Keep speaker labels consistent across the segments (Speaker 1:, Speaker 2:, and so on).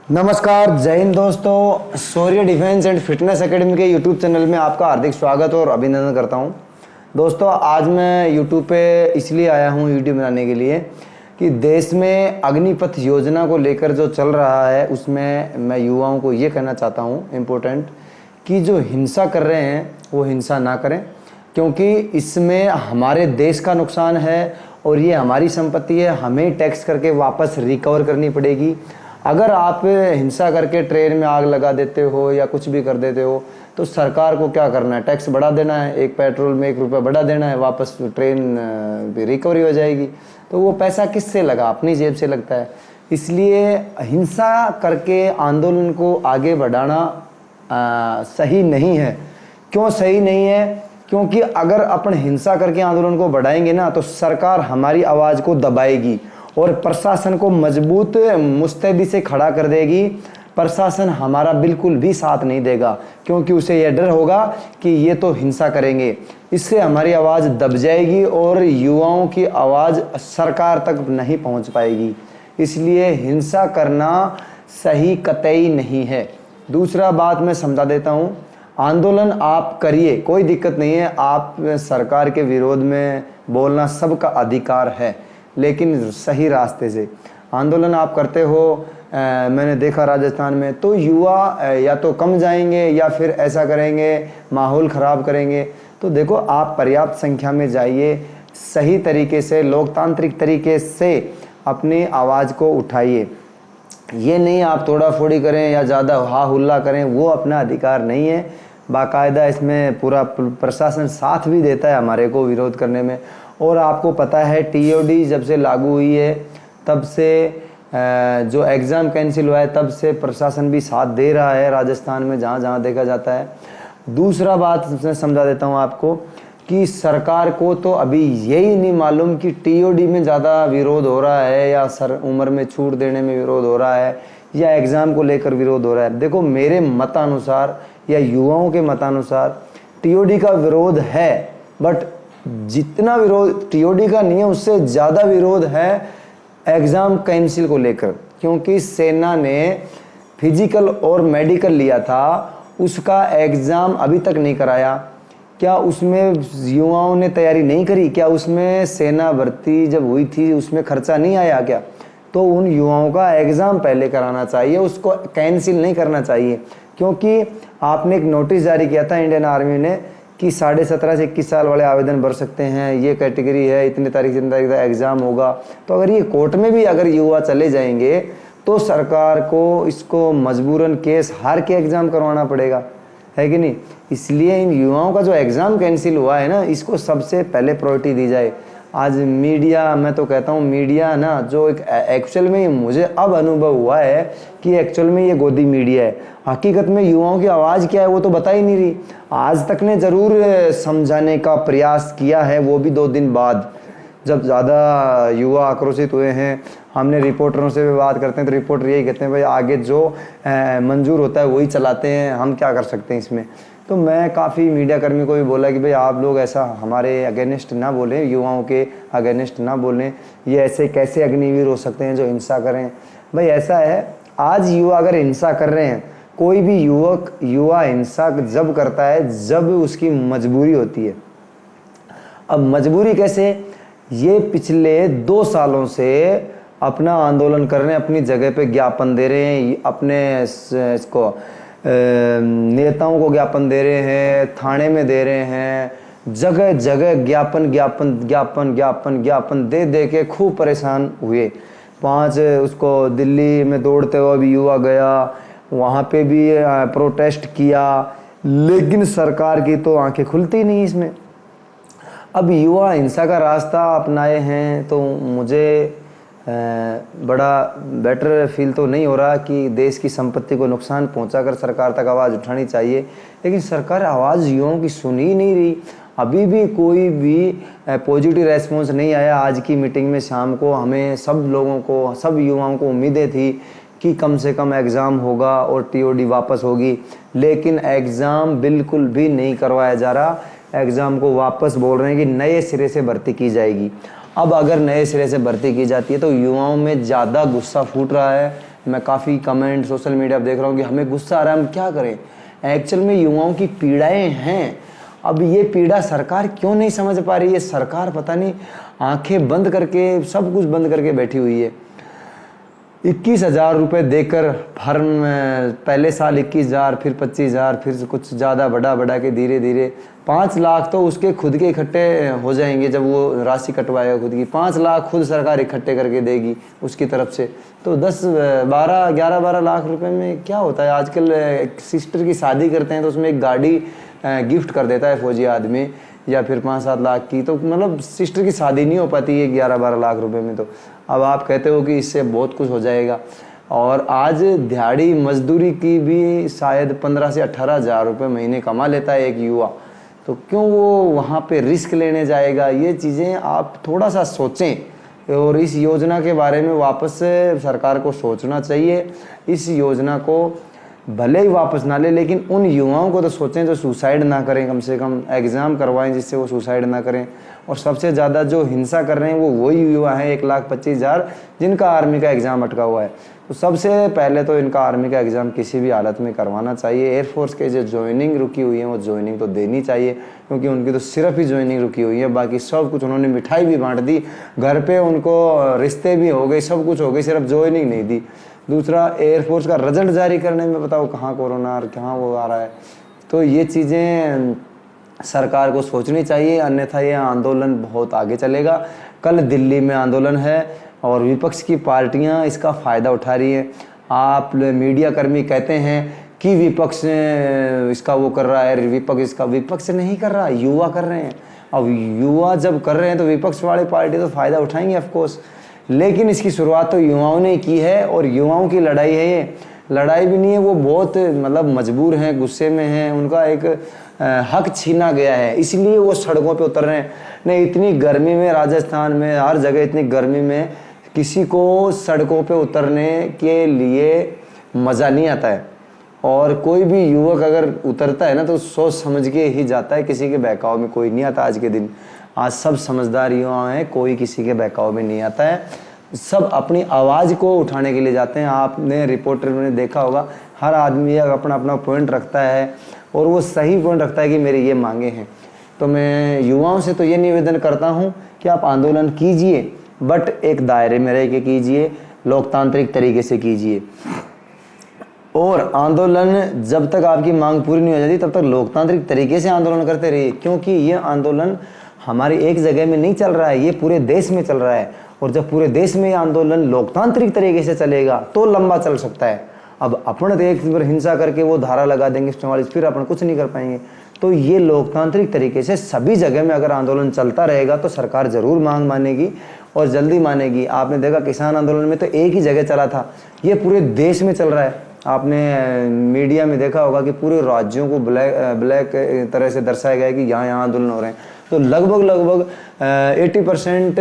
Speaker 1: नमस्कार, जय हिंद दोस्तों। शौर्य डिफेंस एंड फिटनेस एकेडमी के यूट्यूब चैनल में आपका हार्दिक स्वागत और अभिनंदन करता हूं। दोस्तों, आज मैं यूट्यूब पे इसलिए आया हूं वीडियो बनाने के लिए कि देश में अग्निपथ योजना को लेकर जो चल रहा है उसमें मैं युवाओं को ये कहना चाहता हूं इम्पोर्टेंट कि जो हिंसा कर रहे हैं वो हिंसा ना करें, क्योंकि इसमें हमारे देश का नुकसान है और ये हमारी संपत्ति है, हमें टैक्स करके वापस रिकवर करनी पड़ेगी। अगर आप हिंसा करके ट्रेन में आग लगा देते हो या कुछ भी कर देते हो तो सरकार को क्या करना है? टैक्स बढ़ा देना है, एक पेट्रोल में 1 रुपया बढ़ा देना है, वापस ट्रेन रिकवरी हो जाएगी। तो वो पैसा किससे लगा? अपनी जेब से लगता है। इसलिए हिंसा करके आंदोलन को आगे बढ़ाना सही नहीं है। क्यों सही नहीं है? क्योंकि अगर अपन हिंसा करके आंदोलन को बढ़ाएंगे ना तो सरकार हमारी आवाज़ को दबाएगी और प्रशासन को मजबूत मुस्तैदी से खड़ा कर देगी। प्रशासन हमारा बिल्कुल भी साथ नहीं देगा, क्योंकि उसे यह डर होगा कि ये तो हिंसा करेंगे। इससे हमारी आवाज़ दब जाएगी और युवाओं की आवाज़ सरकार तक नहीं पहुंच पाएगी। इसलिए हिंसा करना सही कतई नहीं है। दूसरा बात मैं समझा देता हूँ, आंदोलन आप करिए, कोई दिक्कत नहीं है। आप सरकार के विरोध में बोलना सबका अधिकार है, लेकिन सही रास्ते से आंदोलन आप करते हो। मैंने देखा राजस्थान में तो युवा या तो कम जाएंगे या फिर ऐसा करेंगे, माहौल ख़राब करेंगे। तो देखो, आप पर्याप्त संख्या में जाइए, सही तरीके से लोकतांत्रिक तरीके से अपनी आवाज़ को उठाइए। ये नहीं आप तोड़ा फोड़ी करें या ज़्यादा हा हुल्ला करें, वो अपना अधिकार नहीं है। बाकायदा इसमें पूरा प्रशासन साथ भी देता है हमारे को विरोध करने में। और आपको पता है टीओडी जब से लागू हुई है तब से जो एग्ज़ाम कैंसिल हुआ है तब से प्रशासन भी साथ दे रहा है राजस्थान में, जहाँ जहाँ देखा जाता है। दूसरा बात मैं समझा देता हूँ आपको कि सरकार को तो अभी यही नहीं मालूम कि टीओडी में ज़्यादा विरोध हो रहा है या उम्र में छूट देने में विरोध हो रहा है या एग्ज़ाम को लेकर विरोध हो रहा है। देखो, मेरे मतानुसार या युवाओं के मतानुसार टीओडी का विरोध है, बट जितना विरोध टीओडी का नहीं है उससे ज़्यादा विरोध है एग्ज़ाम कैंसिल को लेकर। क्योंकि सेना ने फिजिकल और मेडिकल लिया था, उसका एग्ज़ाम अभी तक नहीं कराया। क्या उसमें युवाओं ने तैयारी नहीं करी? क्या उसमें सेना भर्ती जब हुई थी उसमें खर्चा नहीं आया क्या? तो उन युवाओं का एग्ज़ाम पहले कराना चाहिए, उसको कैंसिल नहीं करना चाहिए। क्योंकि आपने एक नोटिस जारी किया था इंडियन आर्मी ने कि 17.5 से 21 साल वाले आवेदन भर सकते हैं, ये कैटेगरी है, इतने तारीख से इतने तारीख का एग्ज़ाम होगा। तो अगर ये कोर्ट में भी अगर युवा चले जाएंगे तो सरकार को इसको मजबूरन केस हार के एग्ज़ाम करवाना पड़ेगा, है कि नहीं? इसलिए इन युवाओं का जो एग्ज़ाम कैंसिल हुआ है ना, इसको सबसे पहले प्रायोरिटी दी जाए। आज मीडिया, मैं तो कहता हूँ मीडिया ना, जो एक एक्चुअल में मुझे अब अनुभव हुआ है कि एक्चुअल में ये गोदी मीडिया है। हकीकत में युवाओं की आवाज़ क्या है वो तो बता ही नहीं रही। आज तक ने ज़रूर समझाने का प्रयास किया है, वो भी 2 दिन बाद, जब ज़्यादा युवा आक्रोशित हुए हैं। हमने रिपोर्टरों से भी बात करते हैं तो रिपोर्टर यही कहते हैं, भाई आगे जो मंजूर होता है वही चलाते हैं, हम क्या कर सकते हैं इसमें। तो मैं काफ़ी मीडिया कर्मी को भी बोला कि भाई आप लोग ऐसा हमारे अगेंस्ट ना बोलें, युवाओं के अगेंस्ट ना बोलें। ये ऐसे कैसे अग्निवीर हो सकते हैं जो हिंसा करें? भाई ऐसा है, आज युवा अगर हिंसा कर रहे हैं, कोई भी युवा हिंसा जब करता है जब उसकी मजबूरी होती है। अब मजबूरी कैसे? ये पिछले 2 सालों से अपना आंदोलन कर रहे हैं, अपनी जगह पे ज्ञापन दे रहे हैं, अपने इसको नेताओं को ज्ञापन दे रहे हैं, थाने में दे रहे हैं, जगह जगह ज्ञापन ज्ञापन ज्ञापन ज्ञापन ज्ञापन दे दे के खूब परेशान हुए। 5 उसको दिल्ली में दौड़ते हुए भी युवा गया, वहाँ पे भी प्रोटेस्ट किया, लेकिन सरकार की तो आंखें खुलती नहीं इसमें। अब युवा हिंसा का रास्ता अपनाए हैं तो मुझे बड़ा बेटर फील तो नहीं हो रहा कि देश की संपत्ति को नुकसान पहुंचाकर सरकार तक आवाज़ उठानी चाहिए, लेकिन सरकार आवाज़ युवाओं की सुन ही नहीं रही। अभी भी कोई भी पॉजिटिव रेस्पॉन्स नहीं आया। आज की मीटिंग में शाम को हमें सब लोगों को, सब युवाओं को उम्मीदें थी कि कम से कम एग्ज़ाम होगा और टीओडी वापस होगी, लेकिन एग्ज़ाम बिल्कुल भी नहीं करवाया जा रहा। एग्ज़ाम को वापस बोल रहे हैं कि नए सिरे से भर्ती की जाएगी। अब अगर नए सिरे से भर्ती की जाती है तो युवाओं में ज़्यादा गुस्सा फूट रहा है, मैं काफ़ी कमेंट सोशल मीडिया पर देख रहा हूँ कि हमें गुस्सा आ रहा है, हम क्या करें। एक्चुअल में युवाओं की पीड़ाएं हैं। अब ये पीड़ा सरकार क्यों नहीं समझ पा रही है। सरकार पता नहीं आंखें बंद करके, सब कुछ बंद करके बैठी हुई है। 21,000 रुपये देकर हर पहले साल 21,000, फिर 25,000, फिर कुछ ज़्यादा बढ़ा के धीरे धीरे 5 लाख तो उसके खुद के इकट्ठे हो जाएंगे जब वो राशि कटवाएगा खुद की। 5 लाख खुद सरकार इकट्ठे करके देगी उसकी तरफ से, तो 11-12 लाख रुपए में क्या होता है। आजकल एक सिस्टर की शादी करते हैं तो उसमें एक गाड़ी गिफ्ट कर देता है फौजी आदमी, या फिर 5-7 लाख की, तो मतलब सिस्टर की शादी नहीं हो पाती है 11-12 लाख रुपए में। तो अब आप कहते हो कि इससे बहुत कुछ हो जाएगा। और आज दिहाड़ी मजदूरी की भी शायद 15 से 18,000 रुपये महीने कमा लेता है एक युवा, तो क्यों वो वहाँ पे रिस्क लेने जाएगा। ये चीज़ें आप थोड़ा सा सोचें और इस योजना के बारे में वापस से सरकार को सोचना चाहिए। इस योजना को भले ही वापस ना ले, लेकिन उन युवाओं को तो सोचें जो सुसाइड ना करें, कम से कम एग्ज़ाम करवाएं जिससे वो सुसाइड ना करें। और सबसे ज़्यादा जो हिंसा कर रहे हैं वो वही युवा हैं 1,25,000 जिनका आर्मी का एग्ज़ाम अटका हुआ है। तो सबसे पहले तो इनका आर्मी का एग्ज़ाम किसी भी हालत में करवाना चाहिए। एयरफोर्स के जो ज्वाइनिंग रुकी हुई है वो ज्वाइनिंग तो देनी चाहिए, क्योंकि उनकी तो सिर्फ ही ज्वाइनिंग रुकी हुई है, बाकी सब कुछ उन्होंने मिठाई भी बांट दी, घर पे उनको रिश्ते भी हो गए, सब कुछ हो गई, सिर्फ ज्वाइनिंग नहीं दी। दूसरा, एयरफोर्स का रिजल्ट जारी करने में बताओ कहाँ कोरोना और कहाँ वो आ रहा है। तो ये चीज़ें सरकार को सोचनी चाहिए, अन्यथा ये आंदोलन बहुत आगे चलेगा। कल दिल्ली में आंदोलन है और विपक्ष की पार्टियां इसका फ़ायदा उठा रही हैं। आप मीडिया कर्मी कहते हैं कि विपक्ष इसका वो कर रहा है, विपक्ष नहीं कर रहा, युवा कर रहे हैं। अब युवा जब कर रहे हैं तो विपक्ष वाली पार्टी तो फ़ायदा उठाएंगे ऑफकोर्स, लेकिन इसकी शुरुआत तो युवाओं ने की है और युवाओं की लड़ाई है। ये लड़ाई भी नहीं है, वो बहुत मतलब मजबूर हैं, गुस्से में हैं, उनका एक हक छीना गया है, इसलिए वो सड़कों पे उतर रहे हैं। नहीं, इतनी गर्मी में, राजस्थान में हर जगह इतनी गर्मी में किसी को सड़कों पे उतरने के लिए मज़ा नहीं आता है। और कोई भी युवक अगर उतरता है ना तो सोच समझ के ही जाता है, किसी के बहकाव में कोई नहीं आता। आज के दिन आज सब समझदार युवा हैं, कोई किसी के बहकाव में नहीं आता है, सब अपनी आवाज़ को उठाने के लिए जाते हैं। आपने रिपोर्टर में देखा होगा, हर आदमी अपना अपना पॉइंट रखता है और वो सही पॉइंट रखता है कि मेरे ये मांगे हैं। तो मैं युवाओं से तो ये निवेदन करता हूँ कि आप आंदोलन कीजिए, बट एक दायरे में रह के कीजिए, लोकतांत्रिक तरीके से कीजिए। और आंदोलन जब तक आपकी मांग पूरी नहीं हो जाती तब तक लोकतांत्रिक तरीके से आंदोलन करते रहिए, क्योंकि ये आंदोलन हमारी एक जगह में नहीं चल रहा है, ये पूरे देश में चल रहा है। और जब पूरे देश में ये आंदोलन लोकतांत्रिक तरीके से चलेगा तो लंबा चल सकता है। अब अपन एक पर हिंसा करके वो धारा लगा देंगे 44, फिर अपन कुछ नहीं कर पाएंगे। तो ये लोकतांत्रिक तरीके से सभी जगह में अगर आंदोलन चलता रहेगा तो सरकार ज़रूर मांग मानेगी और जल्दी मानेगी। आपने देखा किसान आंदोलन में तो एक ही जगह चला था, ये पूरे देश में चल रहा है। आपने मीडिया में देखा होगा कि पूरे राज्यों को ब्लैक तरह से दर्शाया गया है कि यहाँ आंदोलन हो रहे हैं। तो लगभग 80%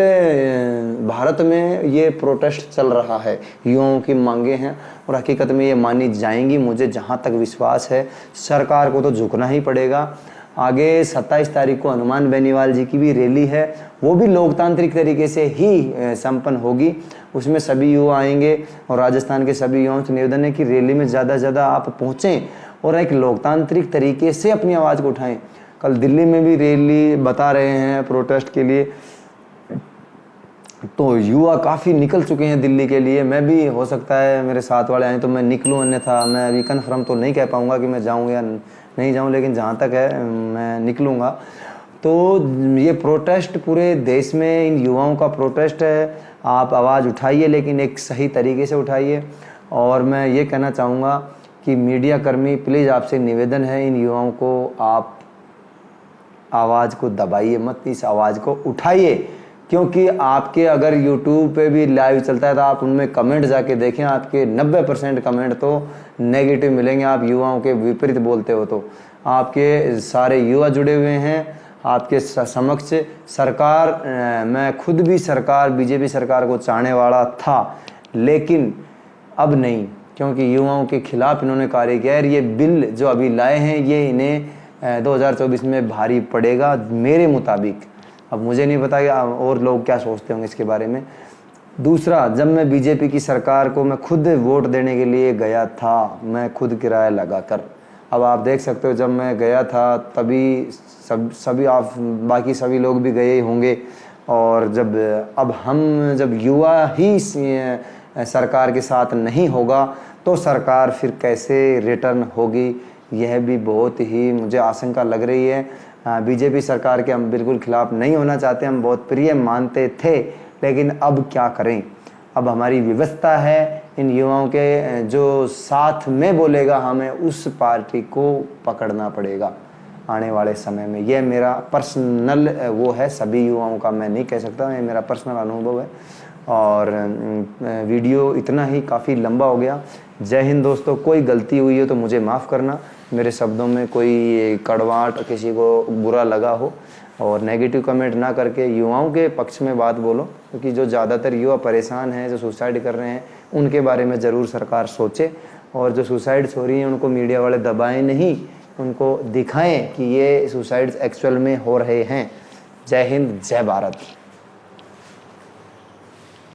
Speaker 1: भारत में ये प्रोटेस्ट चल रहा है, युवाओं की मांगे हैं और हकीकत में ये मानी जाएंगी। मुझे जहाँ तक विश्वास है सरकार को तो झुकना ही पड़ेगा। आगे 27 तारीख को हनुमान बेनीवाल जी की भी रैली है, वो भी लोकतांत्रिक तरीके से ही संपन्न होगी। उसमें सभी युवा आएंगे और राजस्थान के सभी युवाओं से निवेदन है कि रैली में ज़्यादा से ज़्यादा आप पहुँचें और एक लोकतांत्रिक तरीके से अपनी आवाज़ को उठाएं। कल दिल्ली में भी रैली बता रहे हैं प्रोटेस्ट के लिए, तो युवा काफ़ी निकल चुके हैं दिल्ली के लिए। मैं भी, हो सकता है मेरे साथ वाले आए तो मैं निकलूँ, अन्यथा मैं अभी कन्फर्म तो नहीं कह पाऊँगा कि मैं जाऊँ या नहीं जाऊँ, लेकिन जहाँ तक है मैं निकलूँगा। तो ये प्रोटेस्ट पूरे देश में इन युवाओं का प्रोटेस्ट है। आप आवाज़ उठाइए, लेकिन एक सही तरीके से उठाइए। और मैं ये कहना चाहूँगा कि मीडिया कर्मी प्लीज़ आपसे निवेदन है, इन युवाओं को आप आवाज़ को दबाइए मत, इस आवाज़ को उठाइए। क्योंकि आपके अगर YouTube पे भी लाइव चलता है तो आप उनमें कमेंट जाके देखें, आपके 90% कमेंट तो नेगेटिव मिलेंगे। आप युवाओं के विपरीत बोलते हो तो आपके सारे युवा जुड़े हुए हैं आपके समक्ष। सरकार, मैं खुद भी सरकार, बीजेपी सरकार को चाहने वाला था, लेकिन अब नहीं, क्योंकि युवाओं के खिलाफ इन्होंने कार्य किया है। ये बिल जो अभी लाए हैं ये इन्हें 2024 में भारी पड़ेगा मेरे मुताबिक। अब मुझे नहीं पता कि और लोग क्या सोचते होंगे इसके बारे में। दूसरा, जब मैं बीजेपी की सरकार को मैं खुद वोट देने के लिए गया था, मैं खुद किराया लगाकर। अब आप देख सकते हो, जब मैं गया था तभी सभी आप बाकी सभी लोग भी गए होंगे। और जब युवा ही सरकार के साथ नहीं होगा तो सरकार फिर कैसे रिटर्न होगी, यह भी बहुत ही मुझे आशंका लग रही है। बीजेपी सरकार के हम बिल्कुल खिलाफ नहीं होना चाहते, हम बहुत प्रिय मानते थे, लेकिन अब क्या करें। अब हमारी व्यवस्था है, इन युवाओं के जो साथ में बोलेगा हमें उस पार्टी को पकड़ना पड़ेगा आने वाले समय में। यह मेरा पर्सनल वो है, सभी युवाओं का मैं नहीं कह सकता, ये मेरा पर्सनल अनुभव है। और वीडियो इतना ही काफ़ी लंबा हो गया। जय हिंद दोस्तों। कोई गलती हुई हो तो मुझे माफ़ करना, मेरे शब्दों में कोई कड़वाहट किसी को बुरा लगा हो, और नेगेटिव कमेंट ना करके युवाओं के पक्ष में बात बोलो, क्योंकि जो ज़्यादातर युवा परेशान हैं, जो सुसाइड कर रहे हैं, उनके बारे में ज़रूर सरकार सोचे। और जो सुसाइड्स हो रही हैं उनको मीडिया वाले दबाएं नहीं, उनको दिखाएं कि ये सुसाइड्स एक्चुअल में हो रहे हैं। जय हिंद, जय भारत।